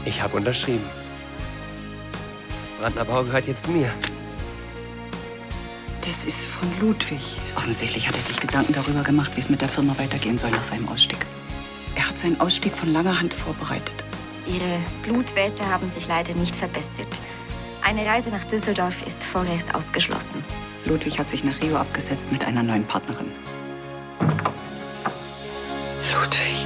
Ich habe unterschrieben. Brandner Bau gehört jetzt mir. Das ist von Ludwig. Offensichtlich hat er sich Gedanken darüber gemacht, wie es mit der Firma weitergehen soll nach seinem Ausstieg. Er hat seinen Ausstieg von langer Hand vorbereitet. Ihre Blutwerte haben sich leider nicht verbessert. Eine Reise nach Düsseldorf ist vorerst ausgeschlossen. Ludwig hat sich nach Rio abgesetzt mit einer neuen Partnerin. Ludwig.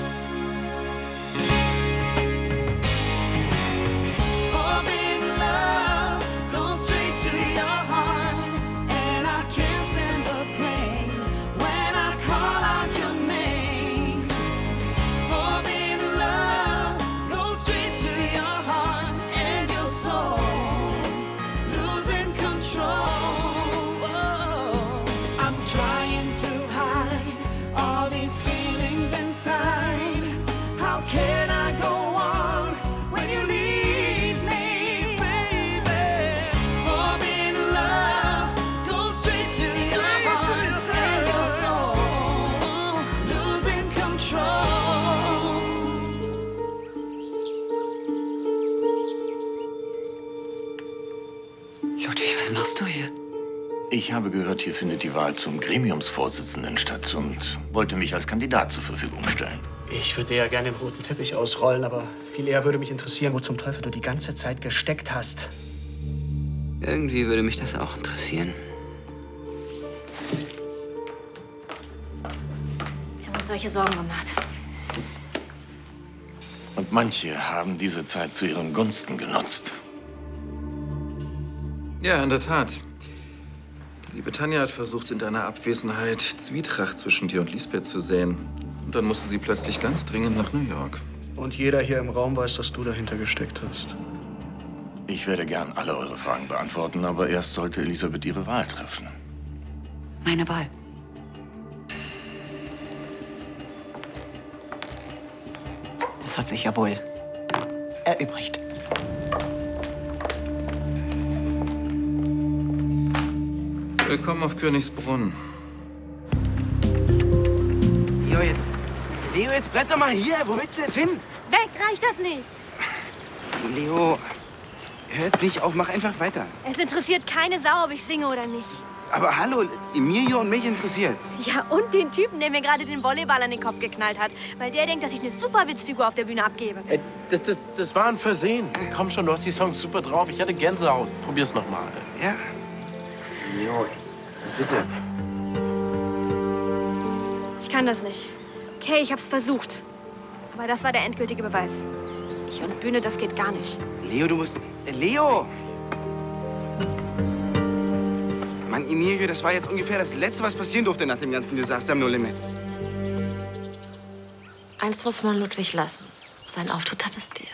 Ludwig, was machst du hier? Ich habe gehört, hier findet die Wahl zum Gremiumsvorsitzenden statt und wollte mich als Kandidat zur Verfügung stellen. Ich würde dir ja gerne den roten Teppich ausrollen, aber viel eher würde mich interessieren, wo zum Teufel du die ganze Zeit gesteckt hast. Irgendwie würde mich das auch interessieren. Wir haben uns solche Sorgen gemacht. Und manche haben diese Zeit zu ihren Gunsten genutzt. Ja, in der Tat. Die liebe Tanja hat versucht, in deiner Abwesenheit Zwietracht zwischen dir und Lisbeth zu säen. Und dann musste sie plötzlich ganz dringend nach New York. Und jeder hier im Raum weiß, dass du dahinter gesteckt hast. Ich werde gern alle eure Fragen beantworten, aber erst sollte Elisabeth ihre Wahl treffen. Meine Wahl. Das hat sich ja wohl erübrigt. Willkommen auf Königsbrunn. Leo, jetzt bleib doch mal hier. Wo willst du jetzt hin? Weg, reicht das nicht? Leo, hör jetzt nicht auf, mach einfach weiter. Es interessiert keine Sau, ob ich singe oder nicht. Aber hallo, Emilio und mich interessiert's. Ja, und den Typen, der mir gerade den Volleyball an den Kopf geknallt hat. Weil der denkt, dass ich eine super Witzfigur auf der Bühne abgebe. Das war ein Versehen. Komm schon, du hast die Songs super drauf. Ich hatte Gänsehaut. Probier's noch mal. Ja? Leo, bitte. Ich kann das nicht. Okay, ich hab's versucht. Aber das war der endgültige Beweis. Ich und Bühne, das geht gar nicht. Leo, du musst... Leo! Mann, Emilio, das war jetzt ungefähr das Letzte, was passieren durfte nach dem ganzen Desaster im No Limits. Eins muss man Ludwig lassen. Sein Auftritt hat es dir.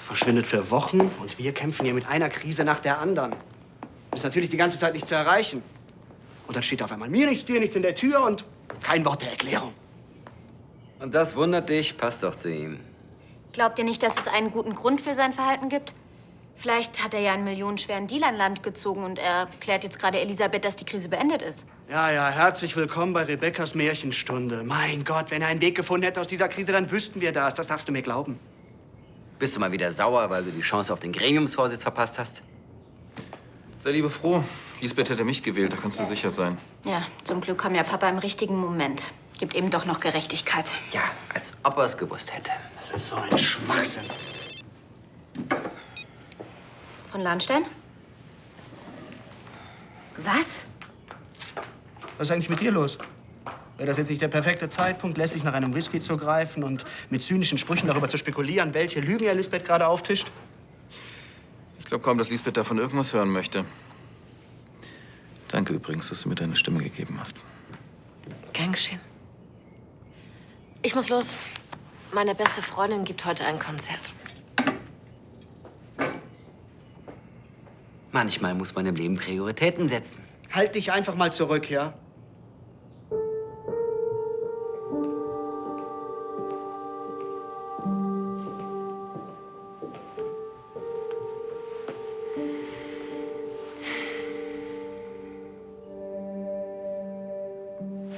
Verschwindet für Wochen und wir kämpfen hier mit einer Krise nach der anderen. Ist natürlich die ganze Zeit nicht zu erreichen. Und dann steht auf einmal mir nichts, dir nichts in der Tür und kein Wort der Erklärung. Und das wundert dich, passt doch zu ihm. Glaubt ihr nicht, dass es einen guten Grund für sein Verhalten gibt? Vielleicht hat er ja einen millionenschweren Deal an Land gezogen und er erklärt jetzt gerade Elisabeth, dass die Krise beendet ist. Ja, ja, herzlich willkommen bei Rebekkas Märchenstunde. Mein Gott, wenn er einen Weg gefunden hätte aus dieser Krise, dann wüssten wir das. Das darfst du mir glauben. Bist du mal wieder sauer, weil du die Chance auf den Gremiumsvorsitz verpasst hast? Sei lieber froh. Lisbeth hätte mich gewählt, da kannst du sicher sein. Ja, zum Glück kam ja Papa im richtigen Moment. Gibt eben doch noch Gerechtigkeit. Ja, als ob er es gewusst hätte. Das ist so ein Schwachsinn. Von Lahnstein? Was? Was ist eigentlich mit dir los? Wäre das jetzt nicht der perfekte Zeitpunkt, lässig nach einem Whisky zu greifen und mit zynischen Sprüchen darüber zu spekulieren, welche Lügen er Lisbeth gerade auftischt? Ich glaube kaum, dass Lisbeth davon irgendwas hören möchte. Danke übrigens, dass du mir deine Stimme gegeben hast. Gern geschehen. Ich muss los. Meine beste Freundin gibt heute ein Konzert. Manchmal muss man im Leben Prioritäten setzen. Halt dich einfach mal zurück, ja?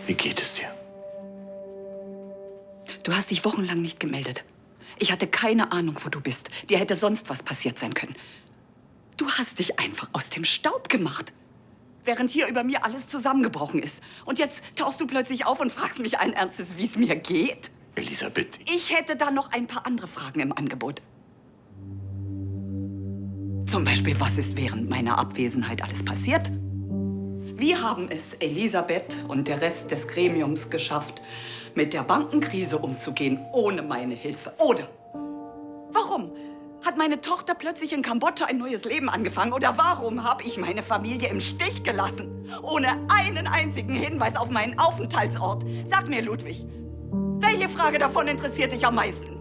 Wie geht es dir? Du hast dich wochenlang nicht gemeldet. Ich hatte keine Ahnung, wo du bist. Dir hätte sonst was passiert sein können. Du hast dich einfach aus dem Staub gemacht, während hier über mir alles zusammengebrochen ist. Und jetzt tauchst du plötzlich auf und fragst mich allen Ernstes, wie es mir geht? Elisabeth. Ich hätte da noch ein paar andere Fragen im Angebot. Zum Beispiel, was ist während meiner Abwesenheit alles passiert? Wie haben es Elisabeth und der Rest des Gremiums geschafft, mit der Bankenkrise umzugehen, ohne meine Hilfe? Oder warum hat meine Tochter plötzlich in Kambodscha ein neues Leben angefangen? Oder warum habe ich meine Familie im Stich gelassen, ohne einen einzigen Hinweis auf meinen Aufenthaltsort? Sag mir, Ludwig, welche Frage davon interessiert dich am meisten?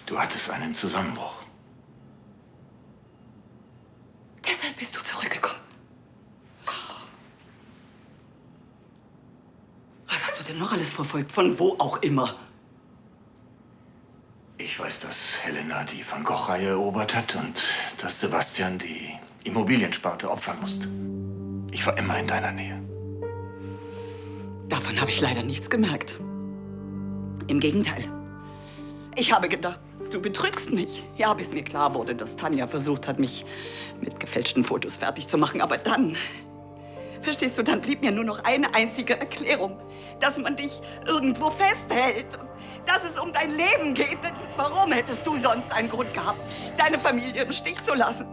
Du hattest einen Zusammenbruch. Deshalb bist du zurückgekommen. Was hast du denn noch alles verfolgt? Von wo auch immer? Ich weiß, dass Helena die Van Gogh-Reihe erobert hat und dass Sebastian die Immobiliensparte opfern musste. Ich war immer in deiner Nähe. Davon habe ich leider nichts gemerkt. Im Gegenteil. Ich habe gedacht, du betrügst mich. Ja, bis mir klar wurde, dass Tanja versucht hat, mich mit gefälschten Fotos fertig zu machen. Aber dann, verstehst du, dann blieb mir nur noch eine einzige Erklärung. Dass man dich irgendwo festhält. Dass es um dein Leben geht. Denn warum hättest du sonst einen Grund gehabt, deine Familie im Stich zu lassen?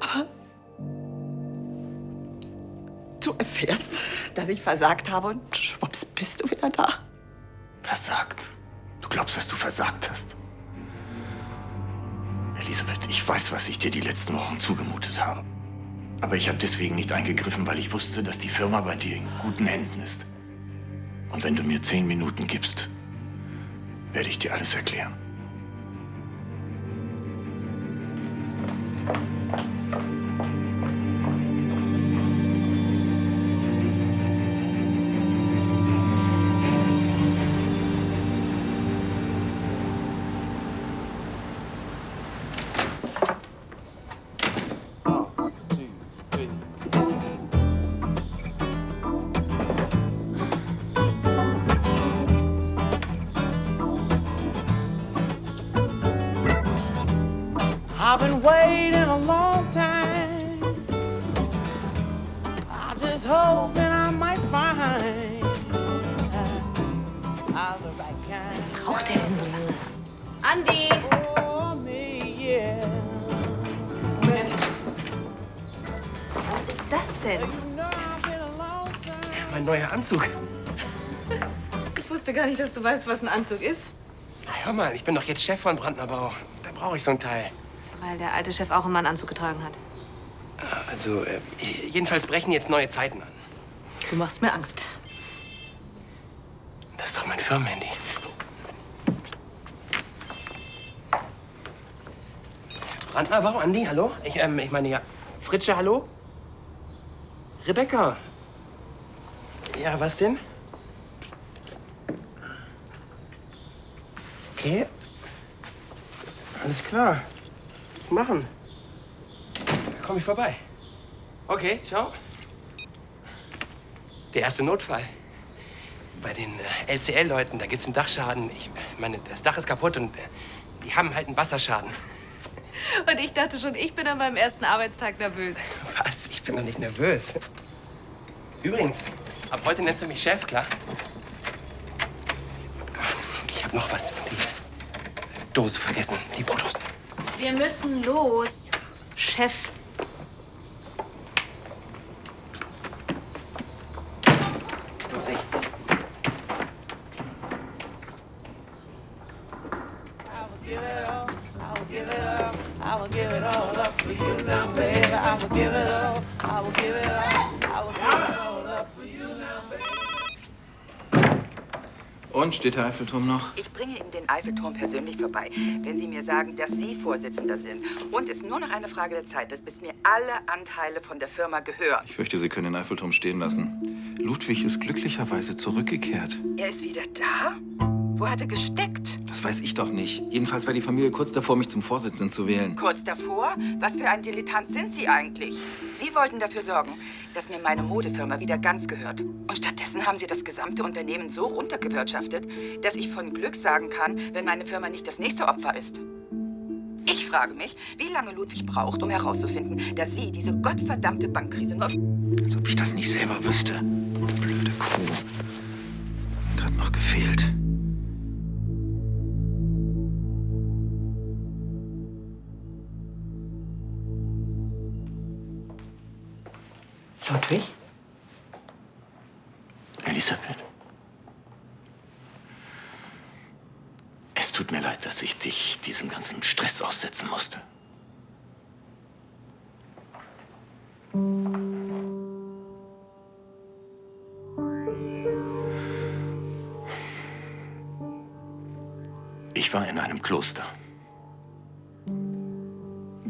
Aber du erfährst, dass ich versagt habe und schwupps, bist du wieder da. Versagt? Du glaubst, dass du versagt hast? Elisabeth, ich weiß, was ich dir die letzten Wochen zugemutet habe. Aber ich habe deswegen nicht eingegriffen, weil ich wusste, dass die Firma bei dir in guten Händen ist. Und wenn du mir 10 Minuten gibst, werde ich dir alles erklären. I've been waiting a long time. I just hoping I might find the right kind. Was braucht der denn so lange? Andi! For me, yeah. Was ist das denn? You know I've been a long time. Mein neuer Anzug. Ich wusste gar nicht, dass du weißt, was ein Anzug ist. Na, hör mal, ich bin doch jetzt Chef von Brandner Bau. Da brauche ich so ein Teil. Weil der alte Chef auch immer einen Anzug getragen hat. Also, jedenfalls brechen jetzt neue Zeiten an. Du machst mir Angst. Das ist doch mein Firmenhandy. Brandner Bau, Andi, hallo? Ich meine ja, Fritsche, hallo? Rebecca. Ja, was denn? Okay. Alles klar. Machen. Da komme ich vorbei. Okay, ciao. Der erste Notfall. Bei den LCL-Leuten, da gibt's einen Dachschaden. Ich meine, das Dach ist kaputt und die haben halt einen Wasserschaden. Und ich dachte schon, ich bin an meinem ersten Arbeitstag nervös. Was? Ich bin doch nicht nervös. Übrigens, ab heute nennst du mich Chef, klar? Ich habe noch was. Die Dose vergessen, die Fotos. Wir müssen los. Chef. Los, ich. I will give it all up for you now, baby. I will give it all. I will give it all. I will give it all up for you now, baby. Und steht der Eiffelturm noch? Ich bringe Ihnen den Eiffelturm persönlich vorbei, wenn Sie mir sagen, dass Sie Vorsitzender sind. Und es nur noch eine Frage der Zeit ist, bis mir alle Anteile von der Firma gehören. Ich fürchte, Sie können den Eiffelturm stehen lassen. Ludwig ist glücklicherweise zurückgekehrt. Er ist wieder da? Wo hat er gesteckt? Das weiß ich doch nicht. Jedenfalls war die Familie kurz davor, mich zum Vorsitzenden zu wählen. Kurz davor? Was für ein Dilettant sind Sie eigentlich? Sie wollten dafür sorgen, dass mir meine Modefirma wieder ganz gehört. Und stattdessen haben Sie das gesamte Unternehmen so runtergewirtschaftet, dass ich von Glück sagen kann, wenn meine Firma nicht das nächste Opfer ist. Ich frage mich, wie lange Ludwig braucht, um herauszufinden, dass Sie diese gottverdammte Bankkrise nur... Als ob ich das nicht selber wüsste. Blöde Kuh. Gerade noch gefehlt. Ludwig? Elisabeth. Es tut mir leid, dass ich dich diesem ganzen Stress aussetzen musste. Ich war in einem Kloster.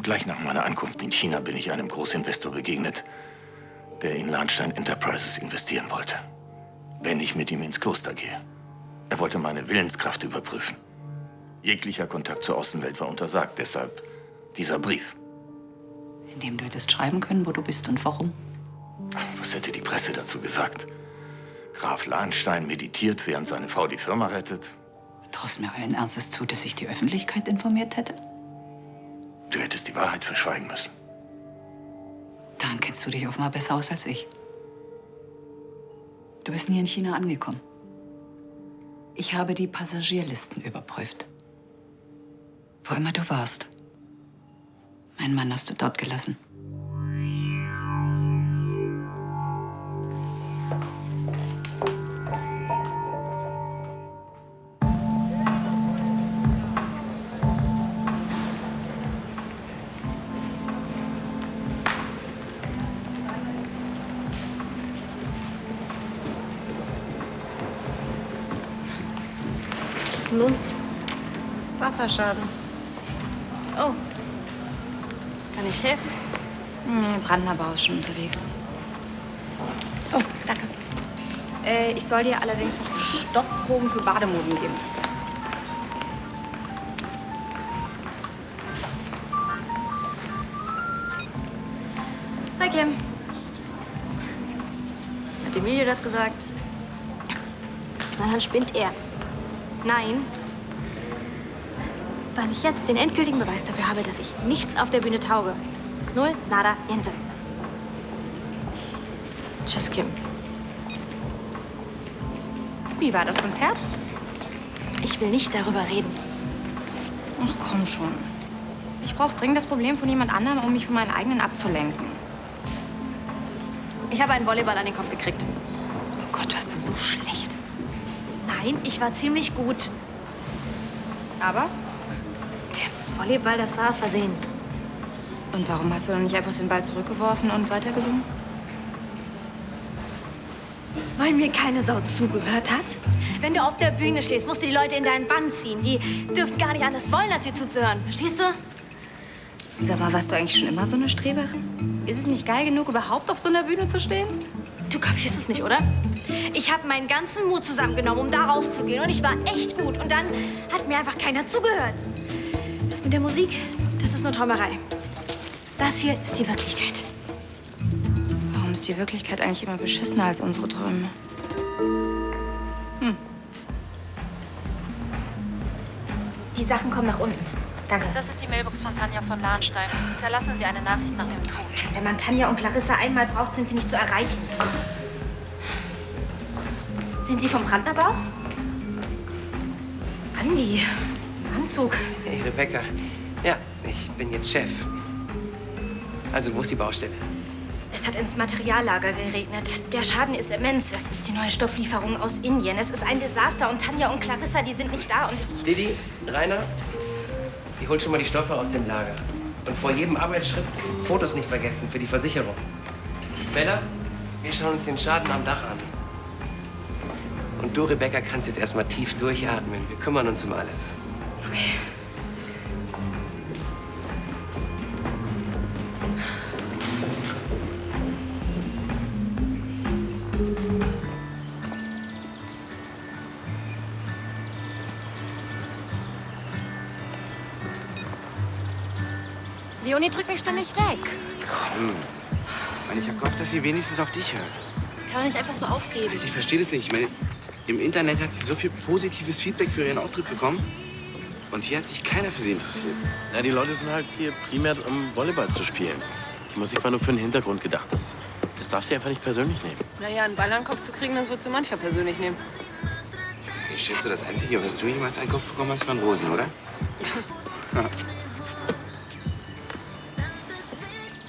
Gleich nach meiner Ankunft in China bin ich einem Großinvestor begegnet, der in Lahnstein Enterprises investieren wollte. Wenn ich mit ihm ins Kloster gehe. Er wollte meine Willenskraft überprüfen. Jeglicher Kontakt zur Außenwelt war untersagt, deshalb dieser Brief. In dem du hättest schreiben können, wo du bist und warum. Was hätte die Presse dazu gesagt? Graf Lahnstein meditiert, während seine Frau die Firma rettet. Traust mir allen Ernstes zu, dass ich die Öffentlichkeit informiert hätte? Du hättest die Wahrheit verschweigen müssen. Daran kennst du dich offenbar besser aus als ich. Du bist nie in China angekommen. Ich habe die Passagierlisten überprüft. Wo immer du warst. Meinen Mann hast du dort gelassen. Was ist denn los? Wasserschaden. Oh. Kann ich helfen? Nee, Brandnerbau ist schon unterwegs. Oh, danke. Ich soll dir allerdings noch Stoffproben für Bademoden geben. Hi, Kim. Hat Emilio das gesagt? Na, dann spinnt er. Nein. Weil ich jetzt den endgültigen Beweis dafür habe, dass ich nichts auf der Bühne tauge. Null, nada, niente. Tschüss, Kim. Wie war das Konzert? Ich will nicht darüber reden. Ach, komm schon. Ich brauche dringend das Problem von jemand anderem, um mich von meinen eigenen abzulenken. Ich habe einen Volleyball an den Kopf gekriegt. Oh Gott, warst du so schlecht. Nein, ich war ziemlich gut. Aber? Der Volleyball, das war aus Versehen. Und warum hast du dann nicht einfach den Ball zurückgeworfen und weitergesungen? Weil mir keine Sau zugehört hat. Wenn du auf der Bühne stehst, musst du die Leute in deinen Bann ziehen. Die dürfen gar nicht anders wollen, als dir zuzuhören. Verstehst du? Sag mal, warst du eigentlich schon immer so eine Streberin? Ist es nicht geil genug, überhaupt auf so einer Bühne zu stehen? Du kapierst es nicht, oder? Ich habe meinen ganzen Mut zusammengenommen, um darauf zu gehen. Und ich war echt gut. Und dann hat mir einfach keiner zugehört. Das mit der Musik, das ist nur Träumerei. Das hier ist die Wirklichkeit. Warum ist die Wirklichkeit eigentlich immer beschissener als unsere Träume? Die Sachen kommen nach unten. Danke. Das ist die Mailbox von Tanja von Lahnstein. Hinterlassen Sie eine Nachricht nach dem Ton. Wenn man Tanja und Clarissa einmal braucht, sind sie nicht zu erreichen. Sind Sie vom Brandnerbau? Andi, Anzug. Hey, Rebecca. Ja, ich bin jetzt Chef. Also, wo ist die Baustelle? Es hat ins Materiallager geregnet. Der Schaden ist immens. Es ist die neue Stofflieferung aus Indien. Es ist ein Desaster und Tanja und Clarissa, die sind nicht da und ich... Didi, Rainer, ihr holt schon mal die Stoffe aus dem Lager. Und vor jedem Arbeitsschritt Fotos nicht vergessen für die Versicherung. Bella, wir schauen uns den Schaden am Dach an. Und du, Rebecca, kannst jetzt erstmal tief durchatmen. Wir kümmern uns um alles. Okay. Leonie drückt mich ständig weg. Komm. Mann, ich hab gehofft, dass sie wenigstens auf dich hört. Kann man nicht einfach so aufgeben. Ich verstehe das nicht. Ich meine, im Internet hat sie so viel positives Feedback für ihren Auftritt bekommen. Und hier hat sich keiner für sie interessiert. Na, die Leute sind halt hier primär, um Volleyball zu spielen. Die Musik war nur für den Hintergrund gedacht. Das darf sie einfach nicht persönlich nehmen. Naja, einen Ball an den Kopf zu kriegen, das wird sie mancher persönlich nehmen. Ich schätze, das Einzige, was du jemals an den Kopf bekommen hast, waren Rosen, oder?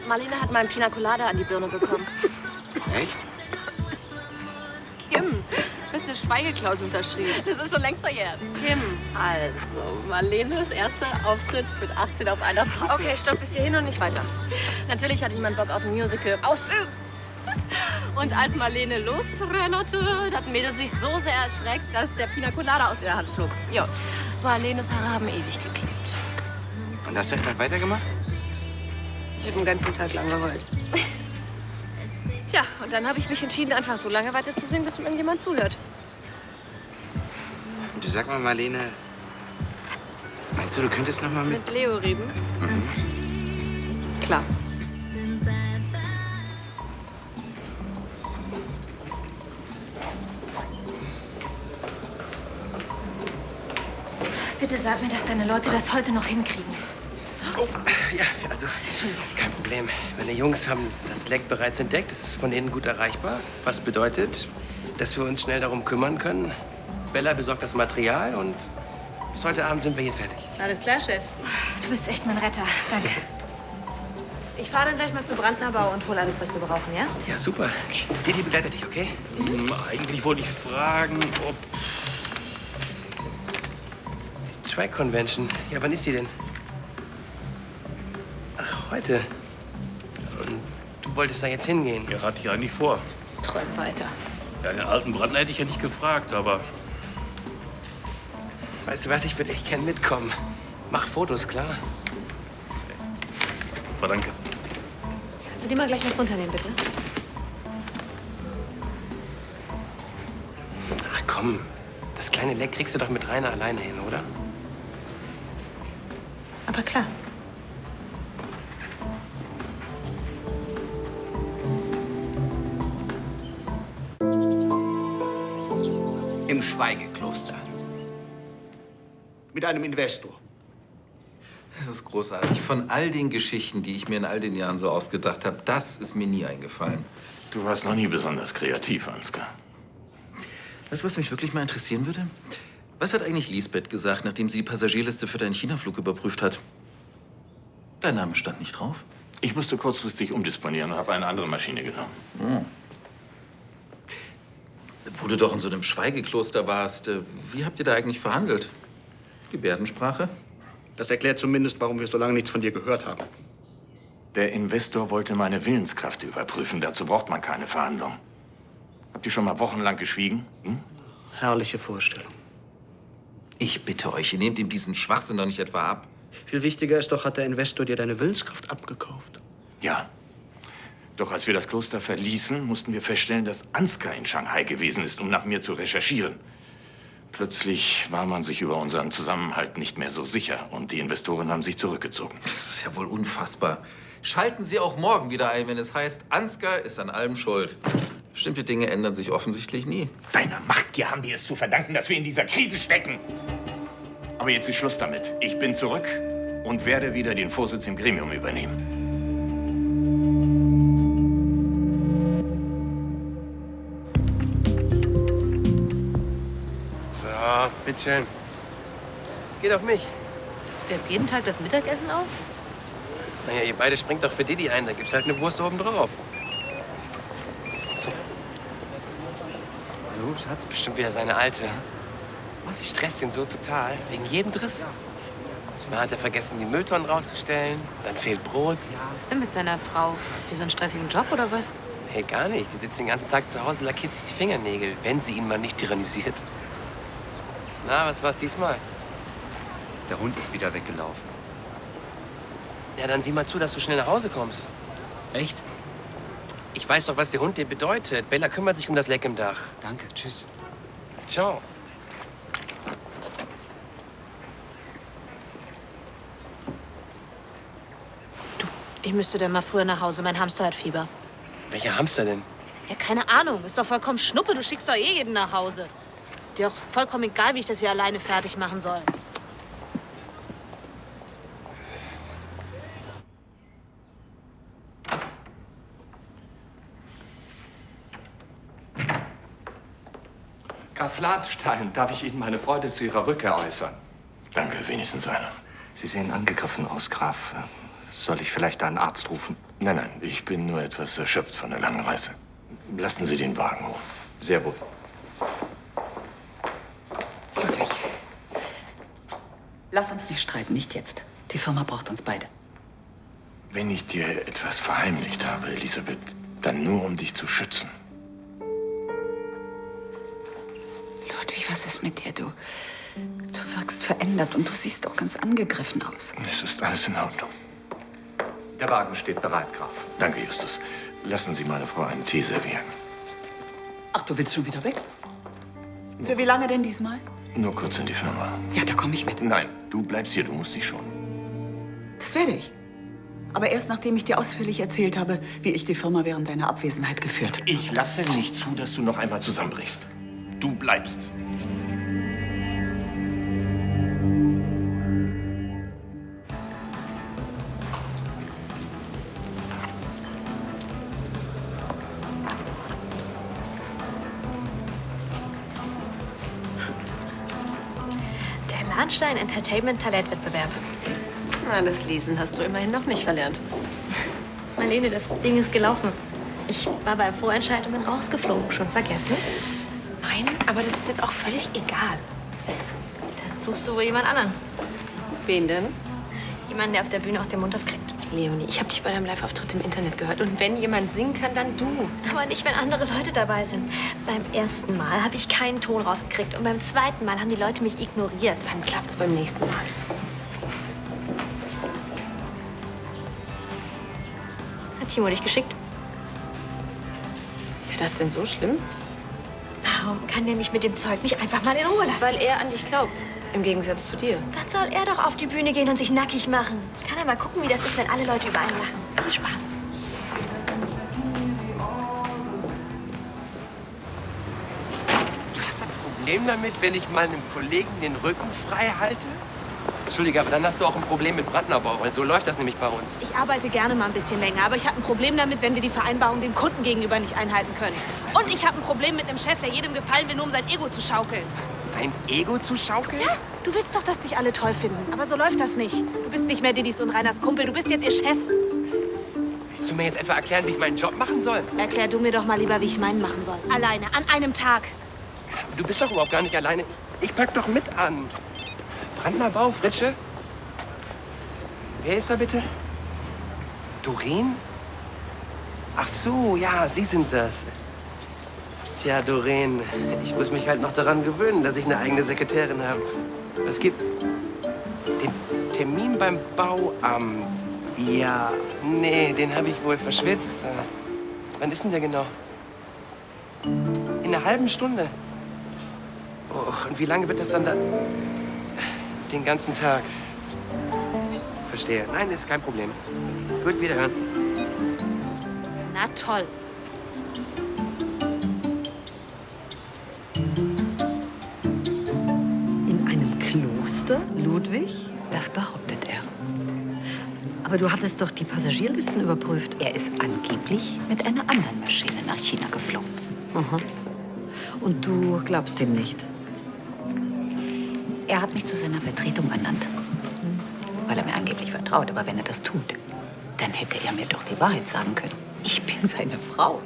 Marlene hat mal einen Pina Colada an die Birne bekommen. Echt? Kim, bist du Schweigeklausel unterschrieben? Das ist schon längst verjährt. Kim. Also, Marlenes erster Auftritt mit 18 auf einer Party. Okay, stopp bis hierhin und nicht weiter. Natürlich hatte niemand Bock auf ein Musical. Aus! Und als Marlene lostrennerte, hat Mädel sich so sehr erschreckt, dass der Pina Colada aus ihrer Hand flog. Ja, Marlenes Haare haben ewig geklebt. Und hast du etwas weitergemacht? Ich habe den ganzen Tag lang geheult. Tja, und dann habe ich mich entschieden, einfach so lange weiterzusingen, bis mir jemand zuhört. Und du sag mal, Marlene, meinst du, du könntest noch mal mit... Mit Leo reden? Klar. Bitte sag mir, dass deine Leute das heute noch hinkriegen. Oh, ja, also kein Problem. Meine Jungs haben das Leck bereits entdeckt. Es ist von innen gut erreichbar. Was bedeutet, dass wir uns schnell darum kümmern können. Bella besorgt das Material und bis heute Abend sind wir hier fertig. Alles klar, Chef. Du bist echt mein Retter. Danke. Ich fahre dann gleich mal zu Brandnerbau und hole alles, was wir brauchen, ja? Ja, super. Okay. Didi begleitet dich, okay? Eigentlich wollte ich fragen, ob... Strike Convention. Ja, wann ist die denn? Ach, heute. Und du wolltest da jetzt hingehen? Ja, hatte ich eigentlich vor. Träum weiter. Ja, den alten Brandner hätte ich ja nicht gefragt, aber... Weißt du was, ich würde echt gern mitkommen. Mach Fotos, klar. Super, danke. Kannst du die mal gleich mit runternehmen, bitte? Ach komm, das kleine Leck kriegst du doch mit Rainer alleine hin, oder? Aber klar. Im Schweigekloster. Mit einem Investor. Das ist großartig. Von all den Geschichten, die ich mir in all den Jahren so ausgedacht habe, das ist mir nie eingefallen. Du warst noch nie besonders kreativ, Ansgar. Weißt du, was mich wirklich mal interessieren würde? Was hat eigentlich Lisbeth gesagt, nachdem sie die Passagierliste für deinen Chinaflug überprüft hat? Dein Name stand nicht drauf. Ich musste kurzfristig umdisponieren und habe eine andere Maschine genommen. Oh. Wo du doch in so einem Schweigekloster warst, wie habt ihr da eigentlich verhandelt? Gebärdensprache? Das erklärt zumindest, warum wir so lange nichts von dir gehört haben. Der Investor wollte meine Willenskraft überprüfen. Dazu braucht man keine Verhandlung. Habt ihr schon mal wochenlang geschwiegen? Hm? Herrliche Vorstellung. Ich bitte euch, ihr nehmt ihm diesen Schwachsinn doch nicht etwa ab. Viel wichtiger ist doch, hat der Investor dir deine Willenskraft abgekauft. Ja. Doch als wir das Kloster verließen, mussten wir feststellen, dass Ansgar in Shanghai gewesen ist, um nach mir zu recherchieren. Plötzlich war man sich über unseren Zusammenhalt nicht mehr so sicher und die Investoren haben sich zurückgezogen. Das ist ja wohl unfassbar. Schalten Sie auch morgen wieder ein, wenn es heißt, Ansgar ist an allem schuld. Bestimmte Dinge ändern sich offensichtlich nie. Deiner Machtgier haben wir es zu verdanken, dass wir in dieser Krise stecken. Aber jetzt ist Schluss damit. Ich bin zurück und werde wieder den Vorsitz im Gremium übernehmen. So, bitteschön. Geht auf mich. Gibst du jetzt jeden Tag das Mittagessen aus? Naja, ihr beide springt doch für Didi ein. Da gibt's halt eine Wurst oben drauf. So. Hallo, Schatz? Bestimmt wieder seine Alte. Was, sie stresst ihn so total. Wegen jedem Driss. Dann hat er vergessen, die Mülltonnen rauszustellen. Dann fehlt Brot. Was ist denn mit seiner Frau? Hat die so einen stressigen Job oder was? Nee, gar nicht. Die sitzt den ganzen Tag zu Hause, lackiert sich die Fingernägel, wenn sie ihn mal nicht tyrannisiert. Na, was war's diesmal? Der Hund ist wieder weggelaufen. Ja, dann sieh mal zu, dass du schnell nach Hause kommst. Echt? Ich weiß doch, was der Hund dir bedeutet. Bella kümmert sich um das Leck im Dach. Danke, tschüss. Ciao. Ich müsste dann mal früher nach Hause. Mein Hamster hat Fieber. Welcher Hamster denn? Ja, keine Ahnung. Ist doch vollkommen Schnuppe. Du schickst doch eh jeden nach Hause. Dir doch vollkommen egal, wie ich das hier alleine fertig machen soll. Graf Lahnstein, darf ich Ihnen meine Freude zu Ihrer Rückkehr äußern? Danke, wenigstens einer. Sie sehen angegriffen aus, Graf. Soll ich vielleicht einen Arzt rufen? Nein, nein, ich bin nur etwas erschöpft von der langen Reise. Lassen Sie den Wagen hoch. Sehr wohl. Ludwig, lass uns nicht streiten, nicht jetzt. Die Firma braucht uns beide. Wenn ich dir etwas verheimlicht habe, Elisabeth, dann nur, um dich zu schützen. Ludwig, was ist mit dir? Du wirkst verändert und du siehst auch ganz angegriffen aus. Es ist alles in Ordnung. Der Wagen steht bereit, Graf. Danke, Justus. Lassen Sie meine Frau einen Tee servieren. Ach, du willst schon wieder weg? Für wie lange denn diesmal? Nur kurz in die Firma. Ja, da komme ich mit. Nein, du bleibst hier, du musst dich schon. Das werde ich. Aber erst nachdem ich dir ausführlich erzählt habe, wie ich die Firma während deiner Abwesenheit geführt habe. Ich lasse nicht zu, dass du noch einmal zusammenbrichst. Du bleibst. Der Lahnstein Entertainment Talentwettbewerb. Na, das Lesen hast du immerhin noch nicht verlernt. Marlene, das Ding ist gelaufen. Ich war beim Vorentscheid und bin rausgeflogen. Schon vergessen? Nein, aber das ist jetzt auch völlig egal. Dann suchst du wohl jemand anderen. Wen denn? Jemanden, der auf der Bühne auch den Mund aufkriegt. Leonie, ich habe dich bei deinem Live-Auftritt im Internet gehört. Und wenn jemand singen kann, dann du. Aber nicht, wenn andere Leute dabei sind. Beim ersten Mal habe ich keinen Ton rausgekriegt. Und beim zweiten Mal haben die Leute mich ignoriert. Dann klappt's beim nächsten Mal. Hat Timo dich geschickt? Wäre das denn so schlimm? Warum kann der mich mit dem Zeug nicht einfach mal in Ruhe lassen? Weil er an dich glaubt. Im Gegensatz zu dir. Dann soll er doch auf die Bühne gehen und sich nackig machen. Kann er mal gucken, wie das ist, wenn alle Leute über einen lachen. Viel Spaß. Du hast ein Problem damit, wenn ich mal einem Kollegen den Rücken frei halte? Entschuldige, aber dann hast du auch ein Problem mit Brandneubau, weil so läuft das nämlich bei uns. Ich arbeite gerne mal ein bisschen länger, aber ich habe ein Problem damit, wenn wir die Vereinbarung dem Kunden gegenüber nicht einhalten können. Und ich habe ein Problem mit einem Chef, der jedem gefallen will, nur um sein Ego zu schaukeln. Sein Ego zu schaukeln? Ja, du willst doch, dass dich alle toll finden. Aber so läuft das nicht. Du bist nicht mehr Didis und Reiners Kumpel, du bist jetzt ihr Chef. Willst du mir jetzt etwa erklären, wie ich meinen Job machen soll? Erklär du mir doch mal lieber, wie ich meinen machen soll. Alleine, an einem Tag. Du bist doch überhaupt gar nicht alleine. Ich pack doch mit an. Brandneubau, Fritsche? Wer ist da bitte? Doreen? Ach so, ja, Sie sind das. Tja, Doreen, ich muss mich halt noch daran gewöhnen, dass ich eine eigene Sekretärin habe. Es gibt den Termin beim Bauamt. Ja, nee, den habe ich wohl verschwitzt. Wann ist denn der genau? In einer halben Stunde. Oh, und wie lange wird das dann da? Den ganzen Tag. Verstehe. Nein, ist kein Problem. Gut, wiederhören. Na toll. In einem Kloster, Ludwig? Das behauptet er. Aber du hattest doch die Passagierlisten überprüft. Er ist angeblich mit einer anderen Maschine nach China geflogen. Aha. Und du glaubst ihm nicht? Er hat mich zu seiner Vertretung ernannt, weil er mir angeblich vertraut. Aber wenn er das tut, dann hätte er mir doch die Wahrheit sagen können. Ich bin seine Frau.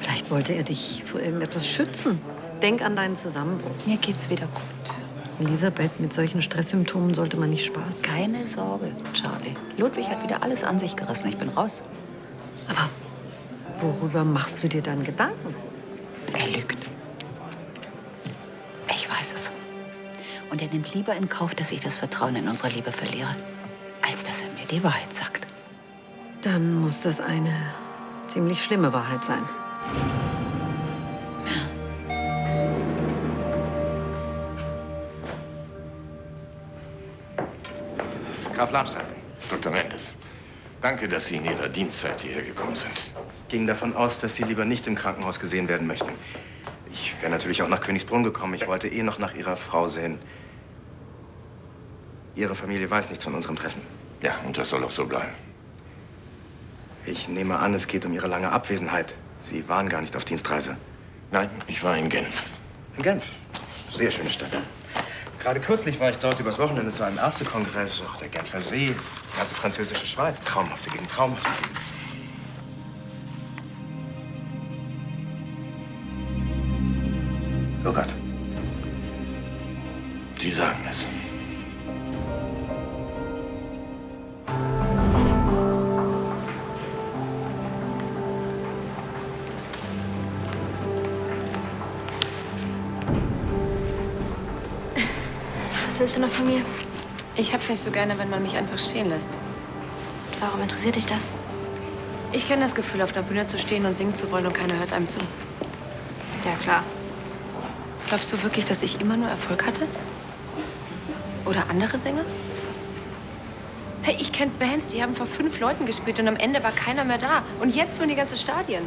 Vielleicht wollte er dich vor irgendetwas schützen. Denk an deinen Zusammenbruch. Mir geht's wieder gut. Elisabeth, mit solchen Stresssymptomen sollte man nicht spaßen. Keine Sorge, Charlie. Ludwig hat wieder alles an sich gerissen. Ich bin raus. Aber worüber machst du dir dann Gedanken? Er lügt. Ich weiß es. Und er nimmt lieber in Kauf, dass ich das Vertrauen in unsere Liebe verliere, als dass er mir die Wahrheit sagt. Dann muss das eine ziemlich schlimme Wahrheit sein. Graf Lahnstein. Dr. Mendes. Danke, dass Sie in Ihrer Dienstzeit hierher gekommen sind. Ging davon aus, dass Sie lieber nicht im Krankenhaus gesehen werden möchten. Ich wäre natürlich auch nach Königsbrunn gekommen. Ich wollte eh noch nach Ihrer Frau sehen. Ihre Familie weiß nichts von unserem Treffen. Ja, und das soll auch so bleiben. Ich nehme an, es geht um Ihre lange Abwesenheit. Sie waren gar nicht auf Dienstreise. Nein, ich war in Genf. In Genf? Sehr schöne Stadt. Gerade kürzlich war ich dort übers Wochenende zu einem Ärztekongress. Ach, der Genfer See, die ganze französische Schweiz. Traumhafte Gegend, traumhafte Gegend. Oh Gott. Sie sagen es. Was willst du noch von mir? Ich hab's nicht so gerne, wenn man mich einfach stehen lässt. Warum interessiert dich das? Ich kenne das Gefühl, auf der Bühne zu stehen und singen zu wollen und keiner hört einem zu. Ja, klar. Glaubst du wirklich, dass ich immer nur Erfolg hatte? Oder andere Sänger? Hey, ich kenne Bands, die haben vor 5 Leuten gespielt und am Ende war keiner mehr da. Und jetzt füllen die ganze Stadien.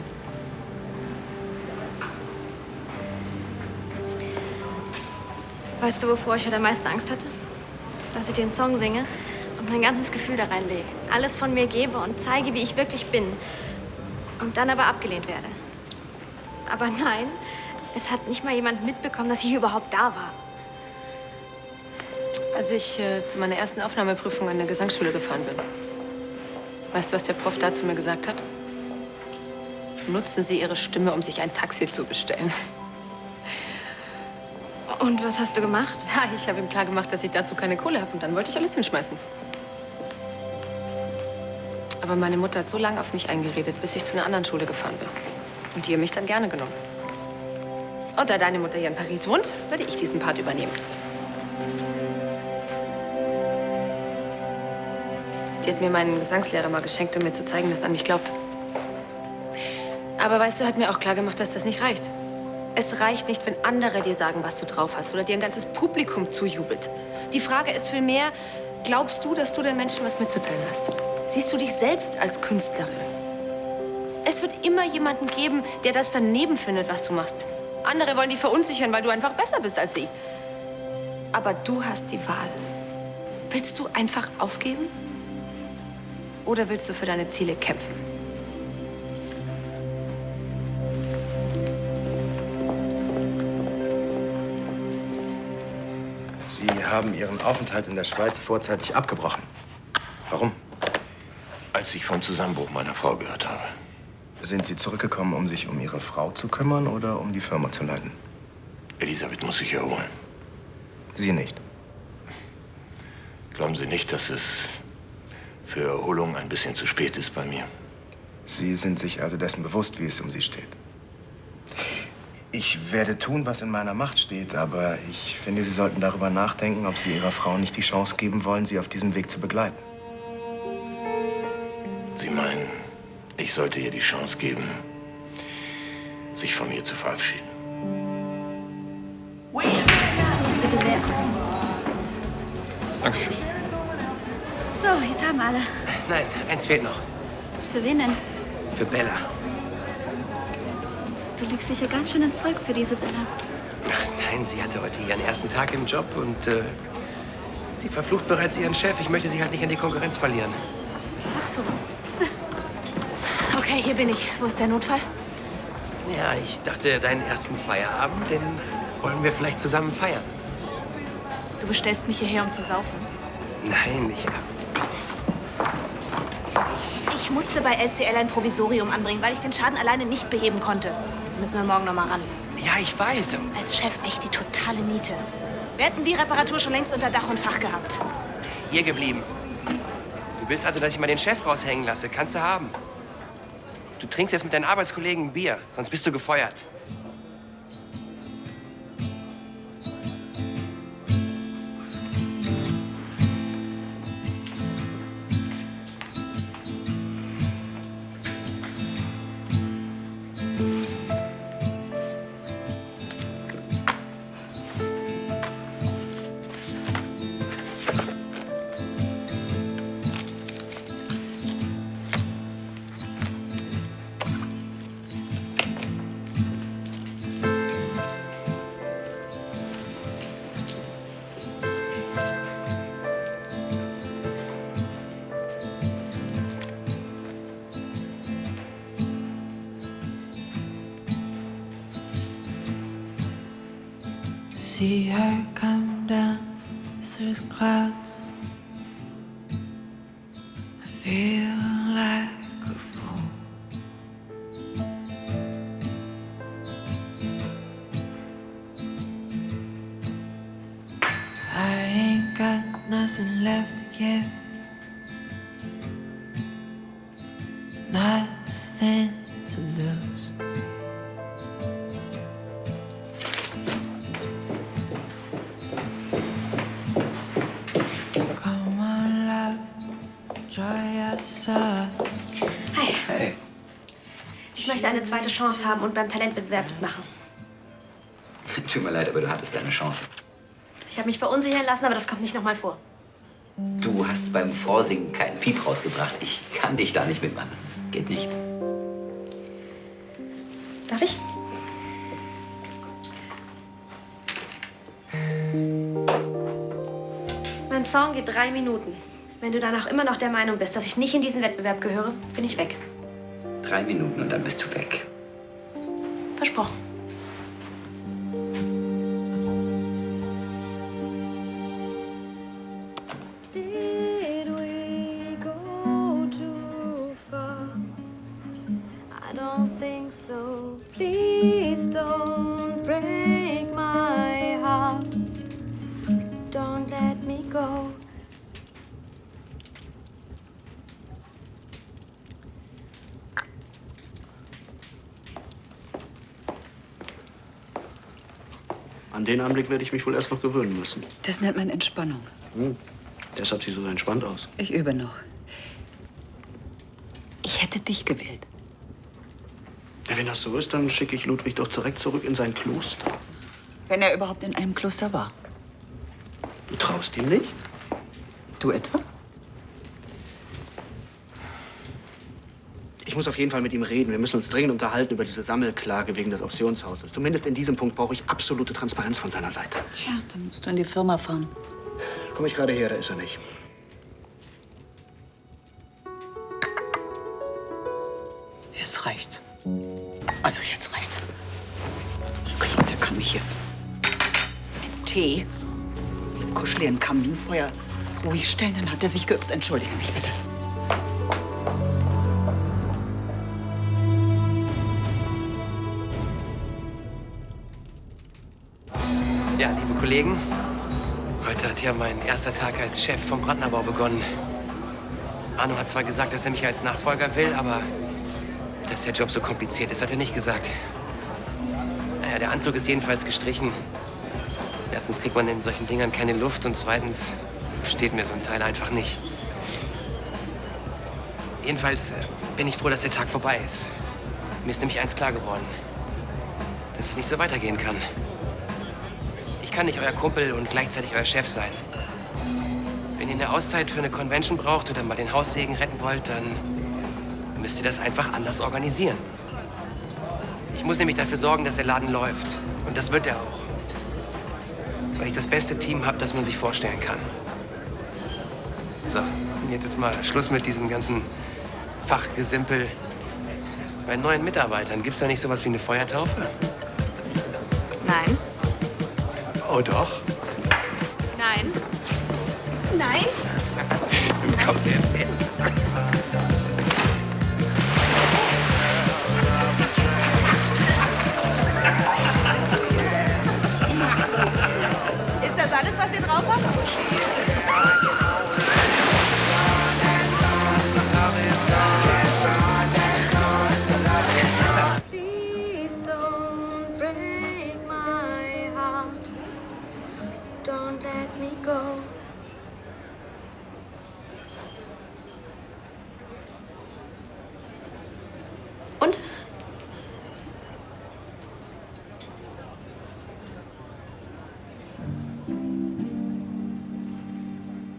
Weißt du, wovor ich heute am meisten Angst hatte? Dass ich den Song singe und mein ganzes Gefühl da reinlege. Alles von mir gebe und zeige, wie ich wirklich bin. Und dann aber abgelehnt werde. Aber nein, es hat nicht mal jemand mitbekommen, dass ich überhaupt da war. Als ich zu meiner ersten Aufnahmeprüfung an der Gesangsschule gefahren bin. Weißt du, was der Prof da zu mir gesagt hat? Nutzen Sie Ihre Stimme, um sich ein Taxi zu bestellen. Und was hast du gemacht? Ja, ich habe ihm klar gemacht, dass ich dazu keine Kohle habe. Und dann wollte ich alles hinschmeißen. Aber meine Mutter hat so lange auf mich eingeredet, bis ich zu einer anderen Schule gefahren bin. Und die haben mich dann gerne genommen. Und da deine Mutter hier in Paris wohnt, werde ich diesen Part übernehmen. Die hat mir meinen Gesangslehrer mal geschenkt, um mir zu zeigen, dass er an mich glaubt. Aber weißt du, hat mir auch klar gemacht, dass das nicht reicht. Es reicht nicht, wenn andere dir sagen, was du drauf hast oder dir ein ganzes Publikum zujubelt. Die Frage ist vielmehr, glaubst du, dass du den Menschen was mitzuteilen hast? Siehst du dich selbst als Künstlerin? Es wird immer jemanden geben, der das daneben findet, was du machst. Andere wollen dich verunsichern, weil du einfach besser bist als sie. Aber du hast die Wahl. Willst du einfach aufgeben? Oder willst du für deine Ziele kämpfen? Sie haben Ihren Aufenthalt in der Schweiz vorzeitig abgebrochen. Warum? Als ich vom Zusammenbruch meiner Frau gehört habe. Sind Sie zurückgekommen, um sich um Ihre Frau zu kümmern oder um die Firma zu leiten? Elisabeth muss sich erholen. Sie nicht. Glauben Sie nicht, dass es für Erholung ein bisschen zu spät ist bei mir? Sie sind sich also dessen bewusst, wie es um Sie steht. Ich werde tun, was in meiner Macht steht, aber ich finde, Sie sollten darüber nachdenken, ob Sie Ihrer Frau nicht die Chance geben wollen, Sie auf diesem Weg zu begleiten. Sie meinen, ich sollte ihr die Chance geben, sich von mir zu verabschieden? Bitte sehr. Dankeschön. So, jetzt haben alle. Nein, eins fehlt noch. Für wen denn? Für Bella. Du legst dich ja ganz schön ins Zeug für diese Bella. Ach nein, sie hatte heute ihren ersten Tag im Job und sie verflucht bereits ihren Chef. Ich möchte sie halt nicht an die Konkurrenz verlieren. Ach so. Okay, hier bin ich. Wo ist der Notfall? Ja, ich dachte, deinen ersten Feierabend, den wollen wir vielleicht zusammen feiern. Du bestellst mich hierher, um zu saufen. Nein, Ich musste bei LCL ein Provisorium anbringen, weil ich den Schaden alleine nicht beheben konnte. Müssen wir morgen noch mal ran. Ja, ich weiß. Als Chef echt die totale Niete. Wir hätten die Reparatur schon längst unter Dach und Fach gehabt. Hier geblieben. Du willst also, dass ich mal den Chef raushängen lasse? Kannst du haben. Du trinkst jetzt mit deinen Arbeitskollegen ein Bier, sonst bist du gefeuert. see her come down through the clouds. I feel like a fool. I ain't got nothing left to give. Nothing to lose. So come on, love, try yourself. Hi. Hey. Ich möchte eine zweite Chance haben und beim Talentwettbewerb mitmachen. Tut mir leid, aber du hattest deine Chance. Ich habe mich verunsichern lassen, aber das kommt nicht nochmal vor. Du hast beim Vorsingen keinen Piep rausgebracht. Ich kann dich da nicht mitmachen. Das geht nicht. Darf ich? Mein Song geht 3 Minuten. Wenn du danach immer noch der Meinung bist, dass ich nicht in diesen Wettbewerb gehöre, bin ich weg. 3 Minuten und dann bist du weg. Versprochen. Did we go too far? I don't think so. Please don't break my heart. Don't let me go. An den Anblick werde ich mich wohl erst noch gewöhnen müssen. Das nennt man Entspannung. Deshalb sieht so entspannt aus. Ich übe noch. Ich hätte dich gewählt. Ja, wenn das so ist, dann schicke ich Ludwig doch direkt zurück in sein Kloster. Wenn er überhaupt in einem Kloster war. Du traust ihm nicht? Du etwa? Ich muss auf jeden Fall mit ihm reden. Wir müssen uns dringend unterhalten über diese Sammelklage wegen des Optionshauses. Zumindest in diesem Punkt brauche ich absolute Transparenz von seiner Seite. Tja, dann musst du in die Firma fahren. Komm ich gerade her, da ist er nicht. Jetzt reicht's. Also jetzt reicht's. Ich glaube, der kann mich hier mit Tee, mit kuscheligen Kaminfeuer ruhig stellen. Dann hat er sich geirrt. Entschuldige mich bitte. Ja, liebe Kollegen, heute hat ja mein erster Tag als Chef vom Brandnerbau begonnen. Arno hat zwar gesagt, dass er mich als Nachfolger will, aber dass der Job so kompliziert ist, hat er nicht gesagt. Naja, der Anzug ist jedenfalls gestrichen. Erstens kriegt man in solchen Dingern keine Luft und zweitens steht mir so ein Teil einfach nicht. Jedenfalls bin ich froh, dass der Tag vorbei ist. Mir ist nämlich eins klar geworden, dass es nicht so weitergehen kann. Ich kann nicht euer Kumpel und gleichzeitig euer Chef sein. Wenn ihr eine Auszeit für eine Convention braucht oder mal den Haussegen retten wollt, dann müsst ihr das einfach anders organisieren. Ich muss nämlich dafür sorgen, dass der Laden läuft. Und das wird er auch. Weil ich das beste Team habe, das man sich vorstellen kann. So, und jetzt ist mal Schluss mit diesem ganzen Fachgesimpel. Bei neuen Mitarbeitern gibt's da nicht sowas wie eine Feuertaufe? Nein. Oh doch. Nein. Nein. Du kommst jetzt hin. Ist das alles, was ihr drauf habt? Please don't break my heart. Don't let me go. Und?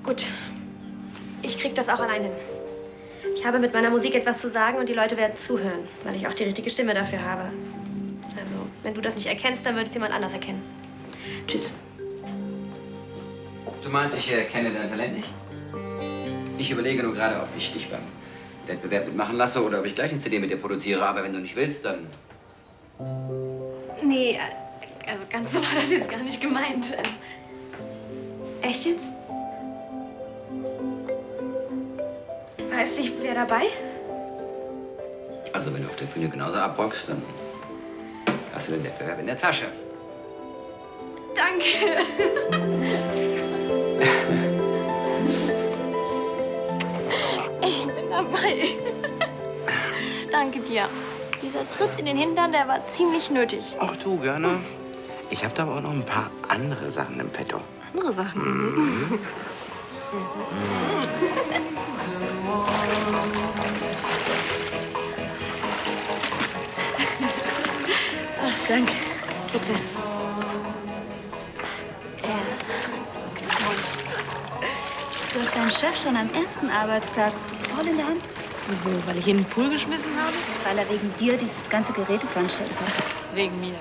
Gut. Ich krieg das auch allein hin. Ich habe mit meiner Musik etwas zu sagen und die Leute werden zuhören, weil ich auch die richtige Stimme dafür habe. Also, wenn du das nicht erkennst, dann wird es jemand anders erkennen. Tschüss. Du meinst, ich kenne dein Talent nicht? Ich überlege nur gerade, ob ich dich beim Wettbewerb mitmachen lasse oder ob ich gleich eine CD mit dir produziere. Aber wenn du nicht willst, dann... Nee, also ganz so war das jetzt gar nicht gemeint. Echt jetzt? Weißt nicht, wer dabei? Also, wenn du auf der Bühne genauso abrockst, dann hast du den Wettbewerb in der Tasche. Danke. Ich bin dabei. Danke dir. Dieser Tritt in den Hintern, der war ziemlich nötig. Auch du, gerne. Ich habe da aber auch noch ein paar andere Sachen im Petto. Andere Sachen? Ach, danke. Bitte. Glückwunsch. Du hast deinen Chef schon am ersten Arbeitstag voll in der Hand. Wieso? Weil ich ihn in den Pool geschmissen habe? Weil er wegen dir dieses ganze Gerät veranstaltet hat. Wegen mir.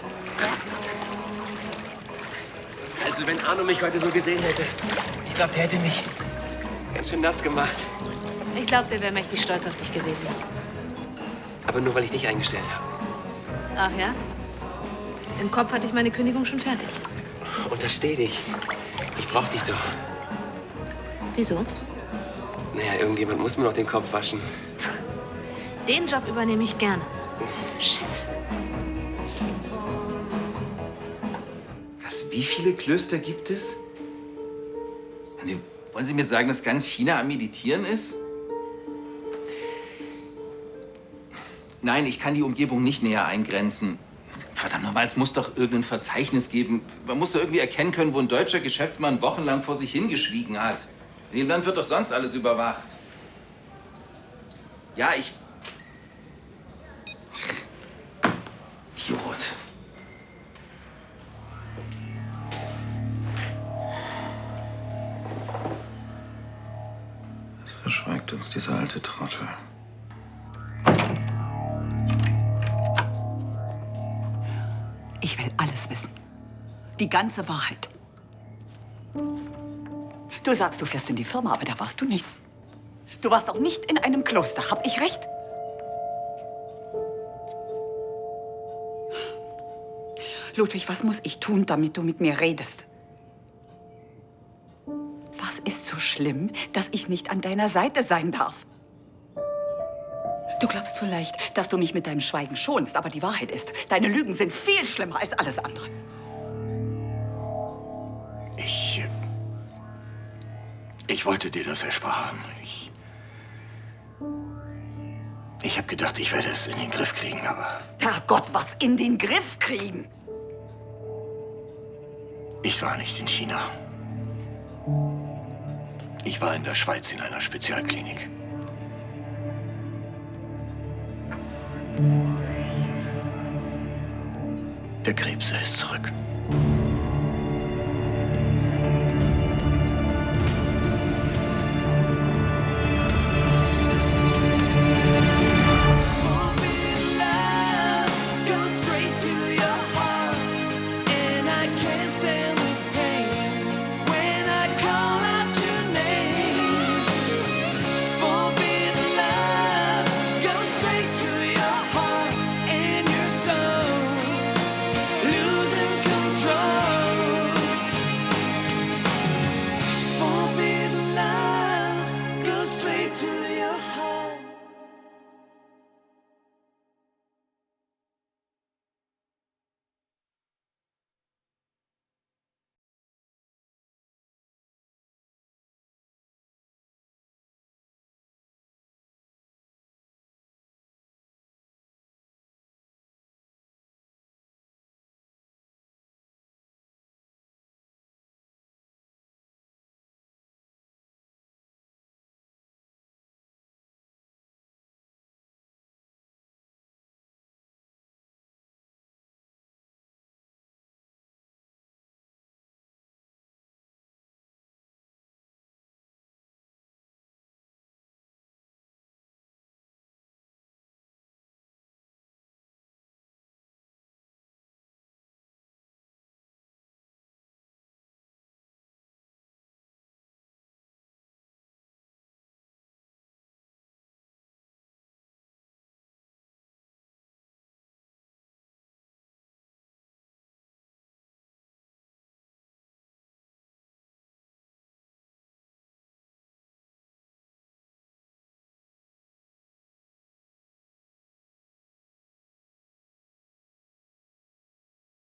Also, wenn Arno mich heute so gesehen hätte, ich glaube, der hätte mich ganz schön nass gemacht. Ich glaube, der wäre mächtig stolz auf dich gewesen. Aber nur, weil ich dich eingestellt habe. Ach ja? Im Kopf hatte ich meine Kündigung schon fertig. Untersteh dich. Ich brauch dich doch. Wieso? Naja, irgendjemand muss mir noch den Kopf waschen. Den Job übernehme ich gerne. Chef. Was, wie viele Klöster gibt es? Wollen Sie mir sagen, dass ganz China am Meditieren ist? Nein, ich kann die Umgebung nicht näher eingrenzen. Verdammt nochmal, es muss doch irgendein Verzeichnis geben. Man muss doch irgendwie erkennen können, wo ein deutscher Geschäftsmann wochenlang vor sich hingeschwiegen hat. In dem Land wird doch sonst alles überwacht. Ja, Idiot. Was verschweigt uns dieser alte Trottel? Ich will alles wissen. Die ganze Wahrheit. Du sagst, du fährst in die Firma, aber da warst du nicht. Du warst auch nicht in einem Kloster. Hab ich recht? Ludwig, was muss ich tun, damit du mit mir redest? Was ist so schlimm, dass ich nicht an deiner Seite sein darf? Du glaubst vielleicht, dass du mich mit deinem Schweigen schonst, aber die Wahrheit ist, deine Lügen sind viel schlimmer als alles andere. Ich wollte dir das ersparen. Ich habe gedacht, ich werde es in den Griff kriegen, aber Herrgott, was in den Griff kriegen? ich war nicht in China. Ich war in der Schweiz in einer Spezialklinik. Der Krebs, er ist zurück.